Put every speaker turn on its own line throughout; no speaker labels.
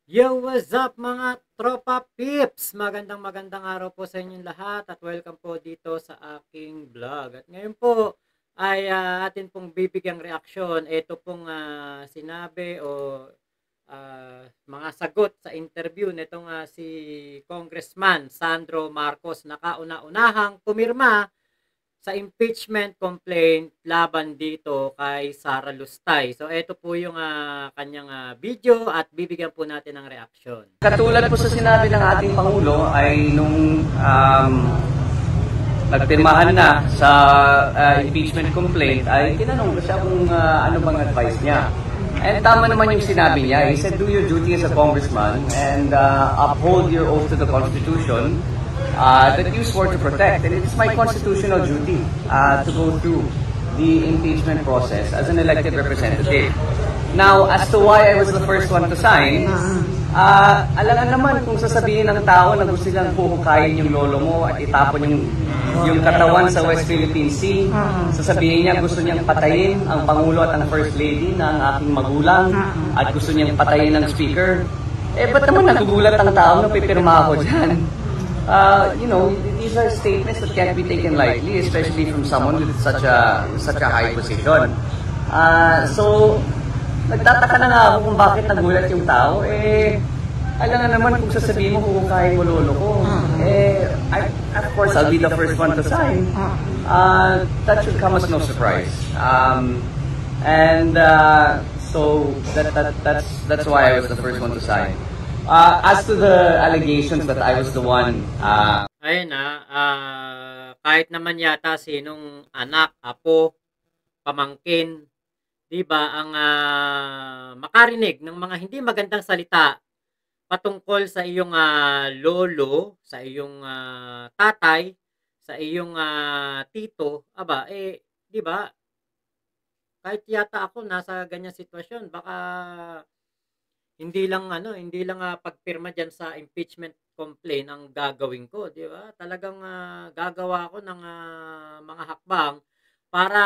Yo, what's up mga tropa pips? Magandang araw po sa inyong lahat at welcome po dito sa aking vlog. At ngayon po ay atin pong bibigyang reaksyon. Ito pong sinabi o mga sagot sa interview nitong si Congressman Sandro Marcos na kauna-unahang pumirma sa impeachment complaint laban dito kay Sara Lustay. So ito po yung kanyang video at bibigyan po natin ng reaksyon.
Katulad po sa sinabi ng ating Pangulo ay nung nagpirmahan na sa impeachment complaint ay tinanong ko siya kung ano bang advice niya. And tama naman yung sinabi niya. He said, do your duty as a congressman and uphold your oath to the Constitution that you swore to protect. And it's my constitutional duty to go through the impeachment process as an elected representative. Now, as to why I was the first one to sign, alam naman kung sasabihin ng tao na gusto nilang huhukayin yung lolo mo at itapon yung katawan sa West Philippine Sea, sasabihin niya gusto niyang patayin ang Pangulo at ang First Lady na ang aking magulang at gusto niyang patayin ng Speaker. Ba't naman nagugulat ang tao na pipirma ako dyan? These are statements that can't be taken lightly, especially from someone with such a high position. So, nagtataka na nga ako kung bakit nagulat yung tao. Alam nga naman kung sasabihin mo huhukayin mo lolo ko. Of course, I'll be the first one to sign. That should come as no surprise. So that's why I was the first one to sign. As to the allegations that I was the one...
Ayun kahit naman yata sinong anak, apo, pamangkin, 'di ba, ang makarinig ng mga hindi magandang salita patungkol sa iyong lolo, sa iyong tatay, sa iyong tito, 'di ba? Kahit yata ako nasa ganyang sitwasyon, baka hindi lang pagpirma diyan sa impeachment complaint ang gagawin ko, 'di ba? Talagang gagawa ako ng mga hakbang para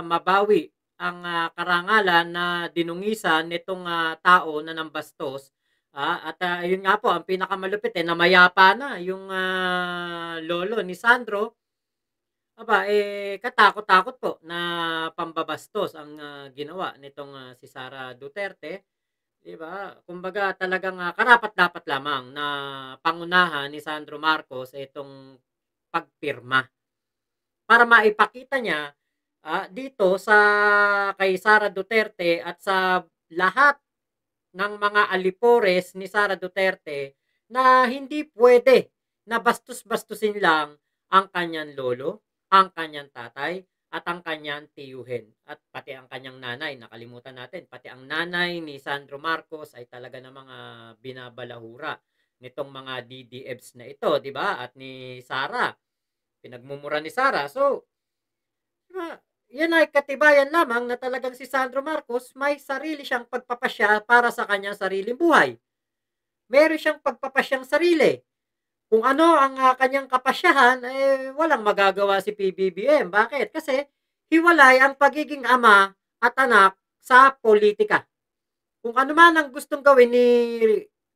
mabawi ang karangalan na dinungisan nitong tao na nambastos. Yun nga po ang pinakamalupit namayapa na yung lolo ni Sandro. Katakot-takot po na pambabastos ang ginawa nitong si Sara Duterte. 'Di ba? Kumbaga talagang karapat-dapat lamang na pangunahan ni Sandro Marcos itong pagpirma para maipakita niya dito sa kay Sara Duterte at sa lahat ng mga alipores ni Sara Duterte na hindi pwede na bastos-bastusin lang ang kanyang lolo, ang kanyang tatay, at ang kanyang tiyuhin. At pati ang kanyang nanay, nakalimutan natin, pati ang nanay ni Sandro Marcos ay talaga ng mga binabalahura nitong mga DDFs na ito, di ba? At ni Sara, pinagmumura ni Sara. So, diba, yan ay katibayan lamang na talagang si Sandro Marcos may sarili siyang pagpapasya para sa kanyang sariling buhay. Meron siyang pagpapasyang sarili. Kung ano ang kanyang kapasyahan, walang magagawa si PBBM. Bakit? Kasi hiwalay ang pagiging ama at anak sa politika. Kung ano man ang gustong gawin ni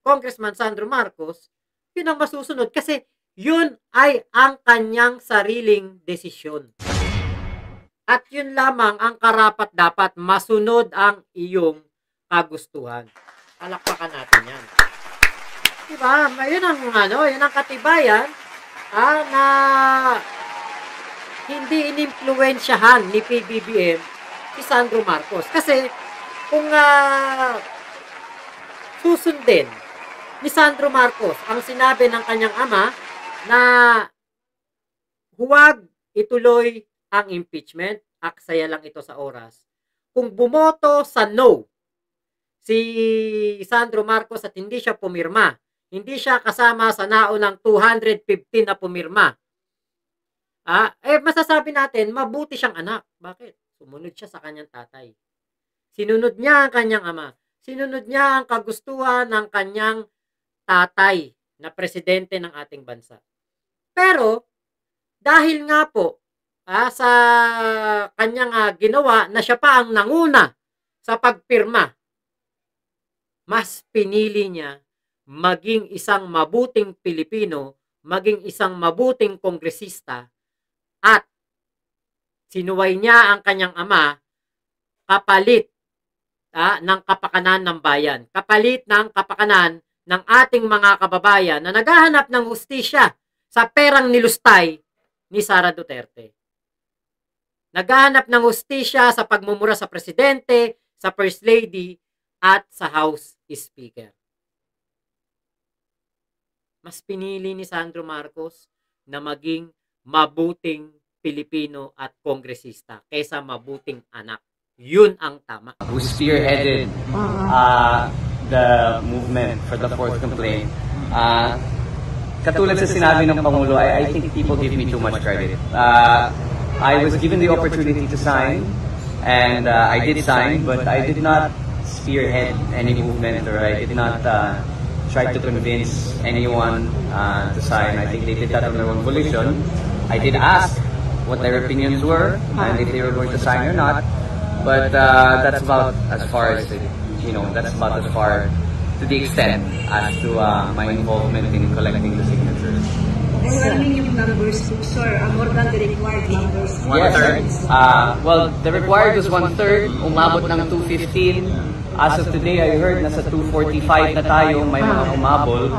Congressman Sandro Marcos, yun ang masusunod kasi yun ay ang kanyang sariling desisyon. At yun lamang ang karapat-dapat, masunod ang iyong kagustuhan. Palakpakan natin yan. Diba? Yun ang katibayan na hindi inimpluwensyahan ni PBBM si Sandro Marcos. Kasi kung susundin ni Sandro Marcos ang sinabi ng kanyang ama na huwag ituloy ang impeachment, aksaya lang ito sa oras. Kung bumoto sa no si Sandro Marcos at hindi siya pumirma, hindi siya kasama sa naunang 215 na pumirma. Masasabi natin, mabuti siyang anak. Bakit? Sumunod siya sa kanyang tatay. Sinunod niya ang kanyang ama. Sinunod niya ang kagustuhan ng kanyang tatay na presidente ng ating bansa. Pero, dahil nga po, sa kanyang ginawa na siya pa ang nanguna sa pagpirma mas pinili niya maging isang mabuting Pilipino, maging isang mabuting kongresista, at sinuway niya ang kanyang ama kapalit ng kapakanan ng bayan, kapalit ng kapakanan ng ating mga kababayan na naghahanap ng hustisya sa perang nilustay ni Sara Duterte. Naghahanap ng hustisya sa pagmumura sa presidente, sa First Lady, at sa House Speaker. Mas pinili ni Sandro Marcos na maging mabuting Pilipino at kongresista kaysa mabuting anak. Yun ang tama.
Who spearheaded the movement for the fourth complaint. Katulad sa sinabi ng Pangulo, I think people give me too much credit. I was given the opportunity to sign, and I did sign, but I did not spearhead any movement, or I did not try to convince anyone to sign. I think they did that on their own volition. I did ask what their opinions were, and if they were going to sign or not. But that's about as far as that's about as far to the extent as to my involvement in collecting the signatures.
Overwhelming yung numbers po, sir. More than the required numbers.
Yes. Well, the required was 1/3. Umabot ng 215. As of today, I heard nasa 245 na tayo. May mga umabol.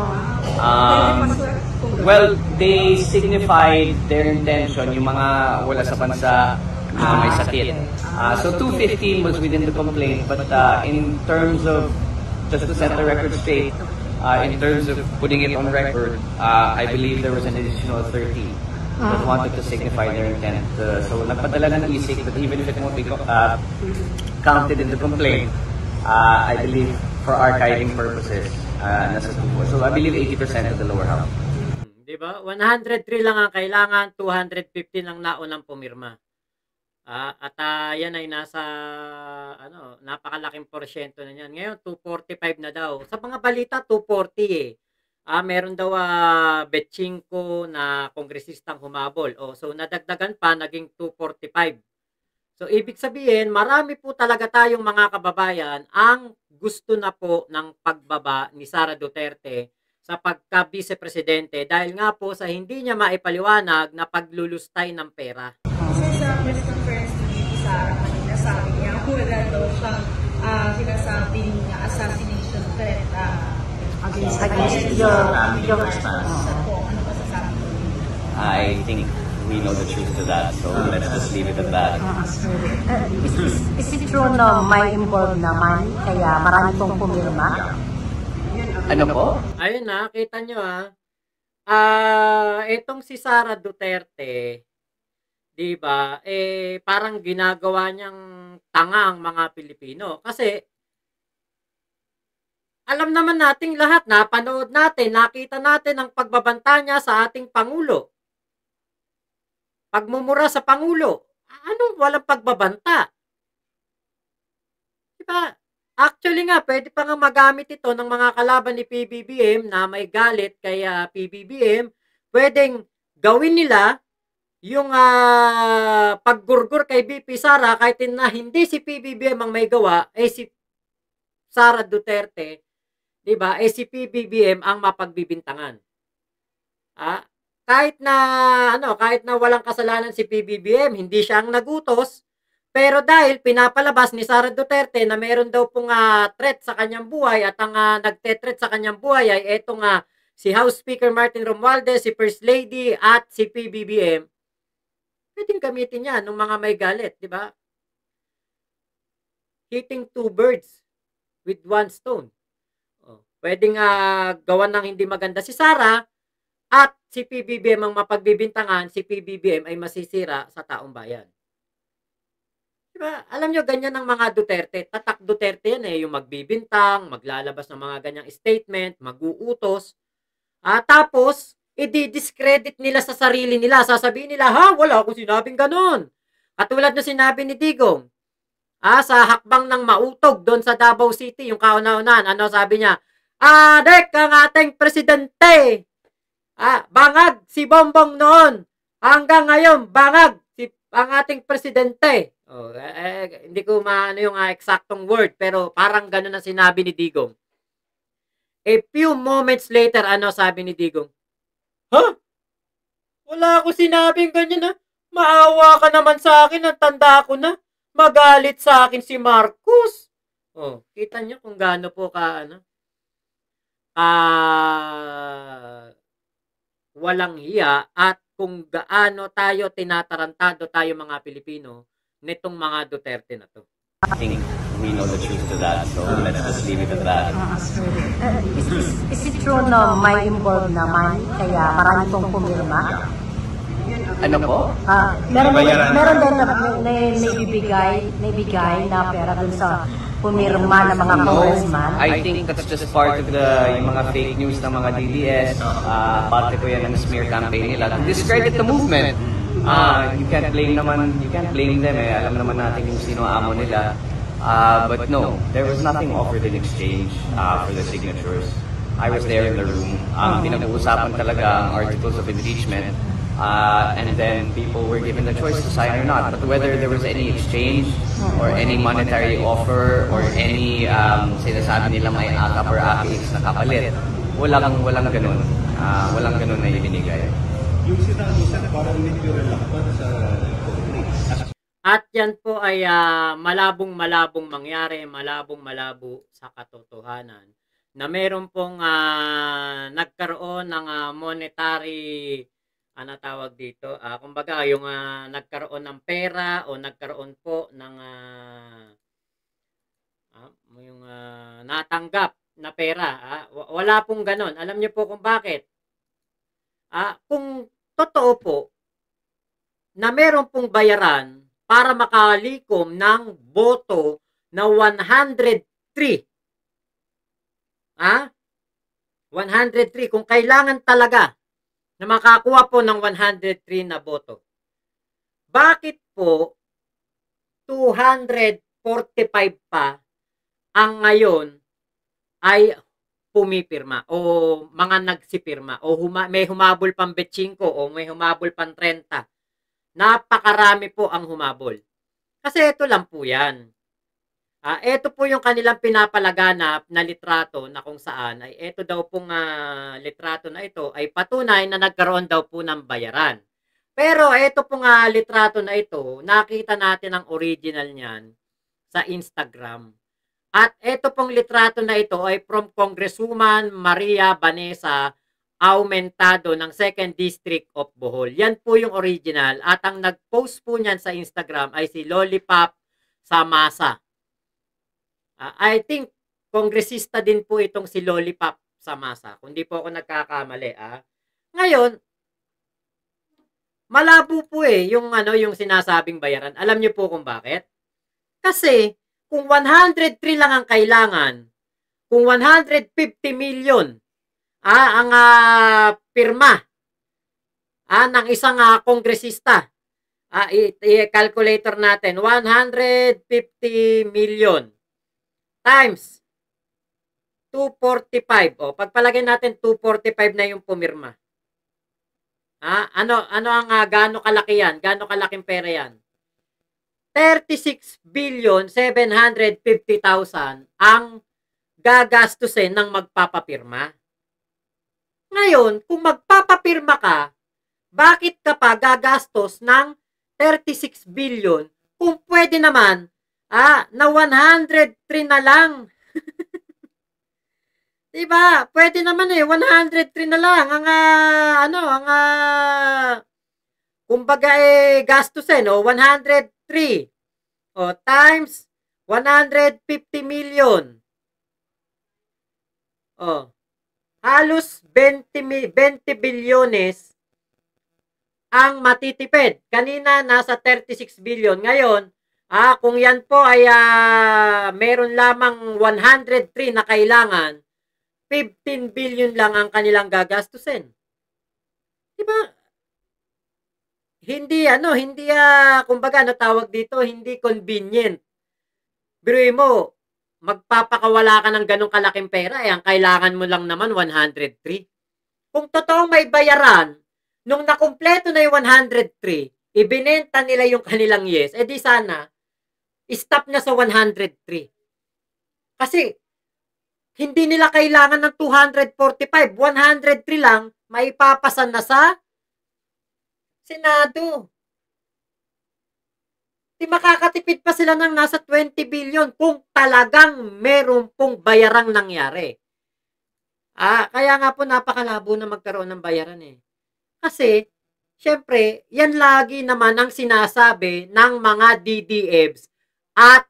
Well, they signified their intention, yung mga wala sa bansa, yung mga may sakit. So 215 was within the complaint, but in terms of, just to set the record straight, in terms of putting it on record, I believe there was an additional 30 that wanted to signify their intent. So nagpadala ng isik that even if it won't be counted in the complaint, I believe for archiving purposes, nasa 2. So I believe 80% of the lower house.
Diba? 103 lang ang kailangan, 215 ang naunang pumirma. At yan ay nasa napakalaking porsyento na yan. Ngayon 245 na daw. Sa mga balita 240 eh. Meron daw betchingko na kongresistang humabol. So nadagdagan pa, naging 245. So ibig sabihin, marami po talaga tayong mga kababayan ang gusto na po ng pagbaba ni Sara Duterte sa pagka-vice-presidente dahil nga po sa hindi niya maipaliwanag na paglulustay ng pera.
Kasi sa press conference ni Sara kanina, sabi niya, wala daw siyang sinasabing assassination threat against your husband. Ano masasabi ko?
I think we know the truth to that, so let's just leave it at that.
Is it true na may involved naman, kaya marami pong pumirma?
Ano po?
Ayun na, kita nyo itong si Sara Duterte, di ba, parang ginagawa niyang tanga ang mga Pilipino. Kasi, alam naman nating lahat, napanood natin, nakita natin ang pagbabanta niya sa ating Pangulo. Pagmumura sa Pangulo. Anong walang pagbabanta? Di ba? Actually nga, pwede pa nga magamit ito ng mga kalaban ni PBBM na may galit kay PBBM. Pwedeng gawin nila yung paggurgur kay BP Sara kahit na hindi si PBBM ang may gawa, si Sara Duterte, di ba? Si PBBM ang mapagbibintangan. Kahit na walang kasalanan si PBBM, hindi siya ang nagutos. Pero dahil pinapalabas ni Sara Duterte na meron daw pong threat sa kanyang buhay at ang nagte-threat sa kanyang buhay ay etong si House Speaker Martin Romualdez, si First Lady at si PBBM, pwedeng gamitin niya ng mga may galit, di ba? Hitting two birds with one stone. Pwedeng gawan ng hindi maganda si Sara at si PBBM ang mapagbibintangan, si PBBM ay masisira sa taong bayan. Diba? Alam nyo, ganyan ang mga Duterte. Tatak Duterte yan yung magbibintang, maglalabas ng mga ganyang statement, mag-uutos. Tapos, i-discredit nila sa sarili nila. Sasabihin nila, wala akong sinabing ganun. Katulad na sinabi ni Digong, sa hakbang ng mautog doon sa Davao City, yung kauna-unahan, sabi niya, Dek, ang ating presidente, bangag si Bongbong noon. Hanggang ngayon, bangag ang ating presidente. Hindi ko maano yung eksaktong word, pero parang gano'n na sinabi ni Digong. A few moments later, ano sabi ni Digong? Ha? Wala ako sinabing ganyan, ha? Maawa ka naman sa akin, ang tanda ko na. Magalit sa akin si Marcos. Oh, kita niyo kung gaano po walang hiya at kung gaano tayo tinatarantado tayo mga Pilipino nitong mga Duterte na to.
I think we know the truth to that, so let's just leave it at that.
Is it true na may involved naman kaya marami pong pumirma?
Ano po?
Meron din na naibigay na pera dun sa pumirma ng mga congressman.
I think that's just part of yung mga fake news ng mga DDS. Parte ko yan ng smear campaign nila to discredit the movement. You can't blame them eh. Alam naman natin kung sino amo nila. But no, there was nothing offered in exchange for the signatures. I was there in the room. Pinag-uusapan talaga ang articles of impeachment. And then people were given the choice to sign or not. But whether there was any exchange or any monetary offer or any sinasabi nila may AKAP or AKX na kapalit, walang ganun. Walang ganun na ibinigay.
Yung sinabi parang natural lang pa sa
At yan po ay malabong-malabong mangyari, malabong-malabo sa katotohanan na meron pong nagkaroon ng monetary tawag dito, kumbaga yung nagkaroon ng pera o nagkaroon po ng yung natanggap na pera. Wala pong ganon. Alam niyo po kung bakit? Kung totoo po na meron pong bayaran para makalikom ng boto na 103. 103. Kung kailangan talaga na makakuha po ng 103 na boto. Bakit po 245 pa ang ngayon ay pumipirma o mga nagsipirma o may humabol pang 25 o may humabol pang 30. Napakarami po ang humabol. Kasi ito lang po yan. Ito po yung kanilang pinapalaganap na litrato na kung saan ay ito daw pong litrato na ito ay patunay na nagkaroon daw po ng bayaran. Pero ito pong litrato na ito, nakita natin ang original niyan sa Instagram. At ito pong litrato na ito ay from Congresswoman Maria Vanessa Aumentado ng 2nd District of Bohol. Yan po yung original. At ang nag-post po niyan sa Instagram ay si Lollipop Samasa. I think kongresista din po itong si Lollipop Samasa. Kung di po ako nagkakamali. Ngayon, malabo po yung sinasabing bayaran. Alam niyo po kung bakit? Kasi kung 103 lang ang kailangan, kung 150 million ang pirma ng isang kongresista, i-calculator natin, 150 million times 245. Pagpalagay natin 245 na yung pumirma. Ano ang gaano kalaki yan? Gaano kalaking pera yan? 36,750,000 ang gagastusin ng magpapapirma. Ngayon, kung magpapapirma ka, bakit ka pa gagastos ng 36 billion kung pwede naman na 103 na lang? Diba? Pwede naman 103 na lang ang kumbaga gastusin 103 times 150 million. Halos 20 bilyones ang matitipid. Kanina nasa 36 billion. Ngayon, kung yan po ay meron lamang 103 na kailangan, 15 billion lang ang kanilang gagastusin. Diba? Hindi kumbaga tawag dito, hindi convenient. Biruin mo, magpapakawala ka ng ganong kalaking pera, ang kailangan mo lang naman 103. Kung totoong may bayaran, nung nakumpleto na yung 103, ibinenta nila yung kanilang yes, di sana, stop na sa 103. Kasi, hindi nila kailangan ng 245, 103 lang, maipapasan na sa Senado. Di makakatipid pa sila ng nasa 20 billion kung talagang meron pong bayarang nangyari. Kaya nga po napakalabo na magkaroon ng bayaran eh. Kasi, syempre, yan lagi naman ang sinasabi ng mga DDFs at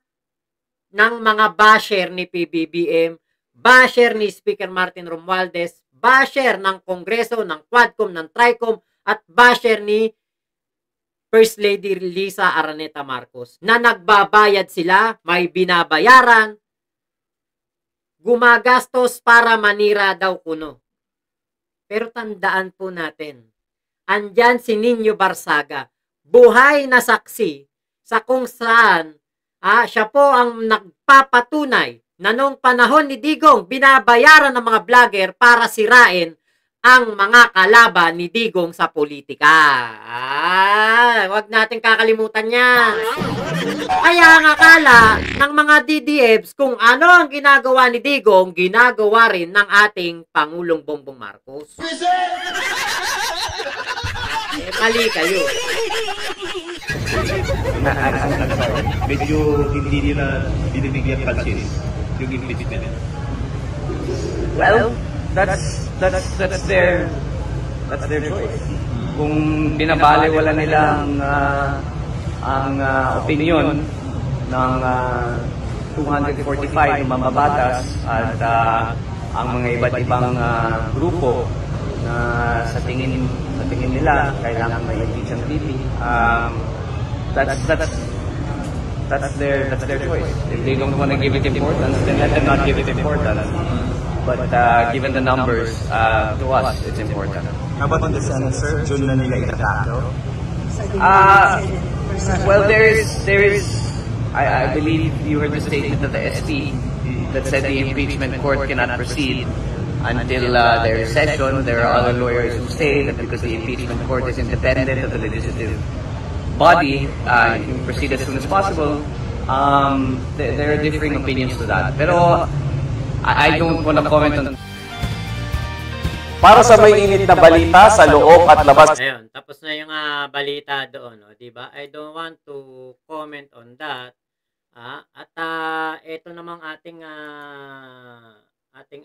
ng mga basher ni PBBM, basher ni Speaker Martin Romualdez, basher ng Kongreso, ng Quadcom, ng Tricom, at basher ni First Lady Lisa Araneta Marcos na nagbabayad sila, may binabayaran, gumagastos para manira daw kuno. Pero tandaan po natin, andyan si Nino Barsaga, buhay na saksi sa kung saan siya po ang nagpapatunay na noong panahon ni Digong, binabayaran ng mga vlogger para sirain ang mga kalaban ni Digong sa politika. Wag natin kakalimutan yan. Kaya ang akala ng mga DDFs kung ano ang ginagawa ni Digong, ginagawa rin ng ating Pangulong Bongbong Marcos. Mali kayo.
Medyo hindi nila binibigyan pansin yung impeachment.
Well, that's their choice. Kung binabaliwala nila ang opinion ng 245 ng mambabatas at ang mga iba't ibang grupo na sa tingin nila kailangan may impeach ang VP, that's their choice. If they don't want to give it importance, then let them not give it importance. But given the numbers, to us, it's important.
How about on the Senate, sir? June na nila itatalo?
Well, there is. I believe you heard the statement of the SP that said the impeachment court cannot proceed until there is session. There are other lawyers who say that because the impeachment court is independent of the legislative body, you can proceed as soon as possible. There are differing opinions to that. Pero I don't want to comment on.
Para sa may init na balita sa loob at labas.
Ayun, tapos na yung balita doon, di ba? I don't want to comment on that. At ito namang ating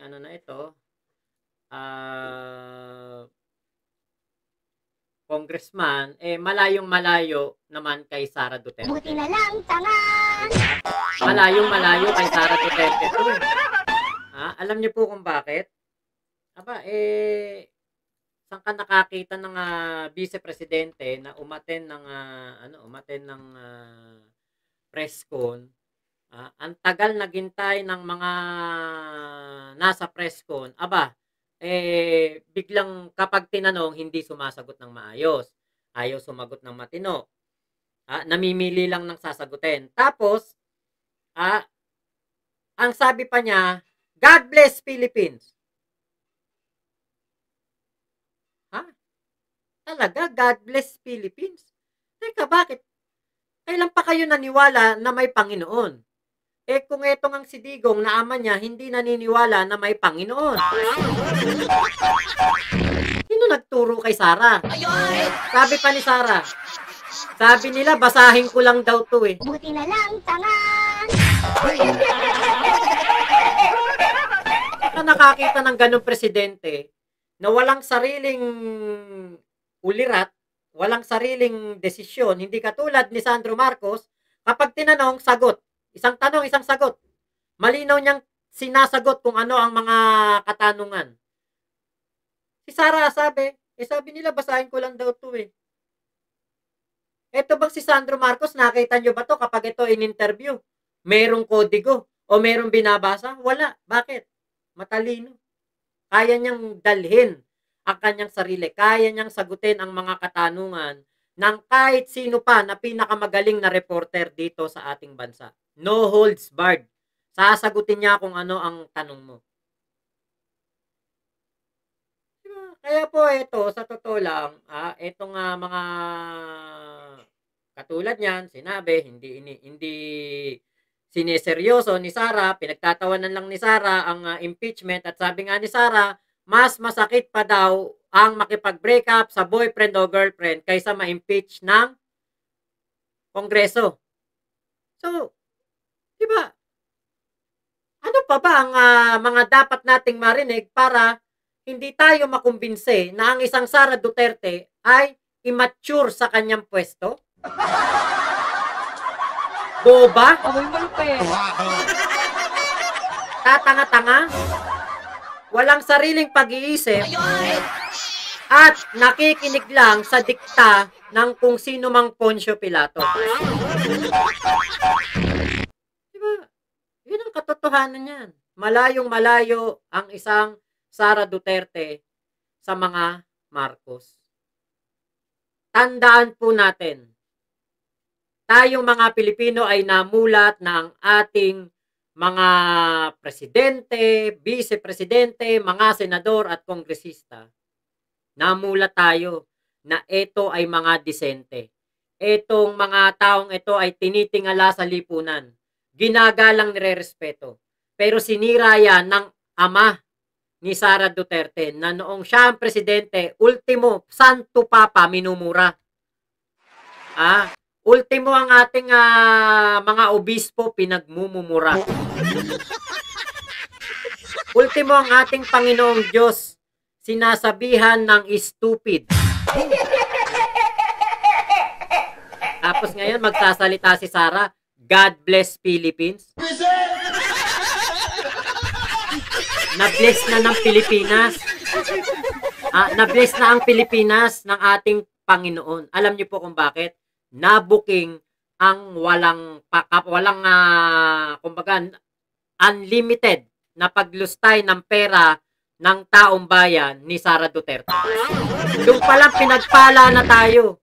ano na ito, congressman, malayong-malayo naman kay Sara Duterte.
Buti na lang, tangan!
Malayong-malayo kay Sara Duterte to. Alam niyo po kung bakit? Saan ka nakakita ng vice presidente na umaten ng press con? Ang tagal naghintay ng mga nasa press con. Biglang kapag tinanong, hindi sumasagot ng maayos. Ayaw sumagot ng matino. Namimili lang ng sasagutin. Tapos, ang sabi pa niya, God bless Philippines. Talaga, God bless Philippines? Teka, bakit? Kailan pa kayo naniwala na may Panginoon? Kung etong ang si Digong na ama niya, hindi naniniwala na may Panginoon. Sino nagturo kay Sara? Sabi pa ni Sara, sabi nila, basahin ko lang daw to eh.
Buti na lang, tangan!
Nakakita ng ganong presidente na walang sariling ulirat, walang sariling desisyon, hindi katulad ni Sandro Marcos, kapag tinanong, sagot. Isang tanong, isang sagot. Malinaw niyang sinasagot kung ano ang mga katanungan. Si Sara sabi nila, basahin ko lang daw to eh. Ito bang si Sandro Marcos, nakita nyo ba to kapag ito in-interview? Merong kodigo o merong binabasa? Wala. Bakit? Matalino. Kaya niyang dalhin ang kanyang sarili. Kaya niyang sagutin ang mga katanungan ng kahit sino pa na pinakamagaling na reporter dito sa ating bansa. No holds barred. Sasagutin niya kung ano ang tanong mo. Diba? Kaya po ito, sa totoo lang, itong mga katulad niyan, sinabi, hindi sineseryoso ni Sara, pinagtatawanan lang ni Sara ang impeachment at sabi nga ni Sara, mas masakit pa daw ang makipag-break up sa boyfriend o girlfriend kaysa ma-impeach ng Kongreso. So, di ba? Ano pa ba ang mga dapat nating marinig para hindi tayo makumbinse na ang isang Sara Duterte ay immature sa kanyang pwesto? Boba? Tatanga-tanga? Walang sariling pag-iisip at nakikinig lang sa dikta ng kung sino mang Poncio Pilato. Diba? Yun ang katotohanan yan. Malayong malayo ang isang Sara Duterte sa mga Marcos. Tandaan po natin, tayong mga Pilipino ay namulat na ang ating mga presidente, vice-presidente, mga senador at kongresista. Namulat tayo na ito ay mga disente. Itong mga taong ito ay tinitingala sa lipunan. Ginagalang nire-respeto. Pero sinira yan ng ama ni Sara Duterte na noong siya ang presidente, ultimo, Santo Papa, minumura. Ultimo ang ating mga obispo, pinagmumura. Ultimo ang ating Panginoong Diyos, sinasabihan ng stupid. Tapos ngayon, magsasalita si Sara, God bless Philippines. Na-bless na ng Pilipinas. Na-bless na ang Pilipinas ng ating Panginoon. Alam niyo po kung bakit? Nabuking ang kumbaga, unlimited na paglustay ng pera ng taong bayan ni Sara Duterte. Doon palang pinagpala na tayo.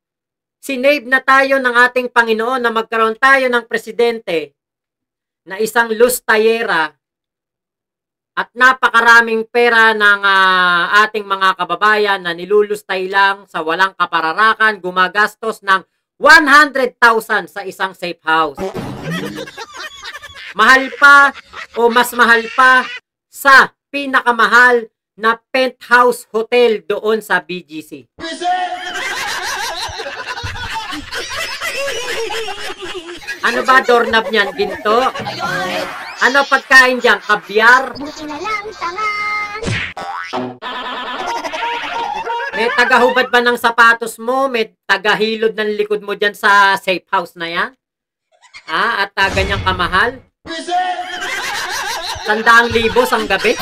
Sinave na tayo ng ating Panginoon na magkaroon tayo ng presidente na isang lustayera at napakaraming pera ng ating mga kababayan na nilulustay lang sa walang kapararakan, gumagastos ng 100,000 sa isang safe house. Mahal pa o mas mahal pa sa pinakamahal na penthouse hotel doon sa BGC. Ano ba doorknob niyan? Ginto? Ano pagkain diyan? Kabyar? May tagahubad ba ng sapatos mo? May tagahilod ng likod mo diyan sa safe house na yan? At ganyang kamahal? 100,000 ang gabi?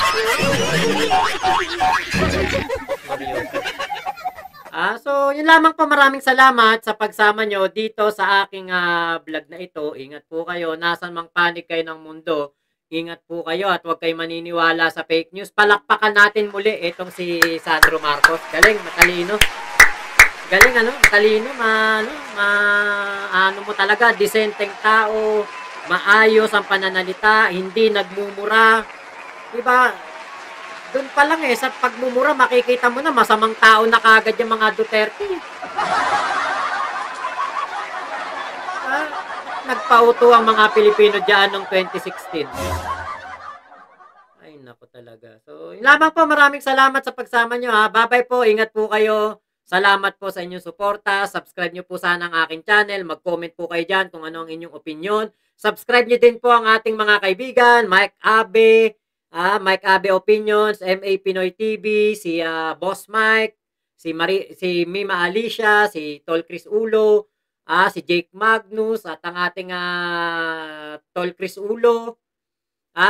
So, yun lamang po. Maraming salamat sa pagsama nyo dito sa aking vlog na ito. Ingat po kayo. Nasan mang panig kayo ng mundo. Ingat po kayo at huwag kayo maniniwala sa fake news. Palakpakan natin muli itong si Sandro Marcos. Galing, matalino. Galing, matalino. Ano mo talaga, disenteng tao. Maayos ang pananalita. Hindi nagmumura. Diba? Doon pa lang sa pagmumura, makikita mo na masamang tao na kagad yung mga Duterte. Nagpauto ang mga Pilipino dyan noong 2016. Ay, naku talaga. So, yun lamang po. Maraming salamat sa pagsama nyo. Bye-bye po. Ingat po kayo. Salamat po sa inyong suporta. Subscribe nyo po sana ang aking channel. Mag-comment po kayo dyan kung ano ang inyong opinion. Subscribe nyo din po ang ating mga kaibigan. Mike Abe. Mike Abe Opinions, MA Pinoy TV, si Boss Mike, si Mima Alicia, si Tol Chris Ulo, si Jake Magnus, at ang ating Tol Chris Ulo,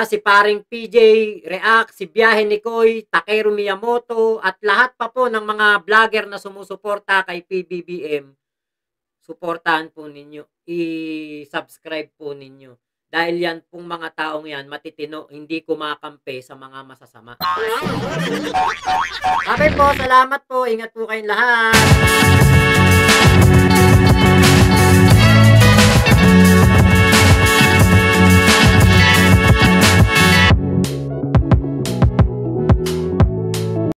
si paring PJ React, si Biyahe Nikoy, Takeru Miyamoto, at lahat pa po ng mga vlogger na sumusuporta kay PBBM. Suportahan po ninyo, i-subscribe po ninyo. Dahil yan pong mga taong yan, matitino, hindi kumakampi sa mga masasama. Okay po, salamat po. Ingat po kayong lahat.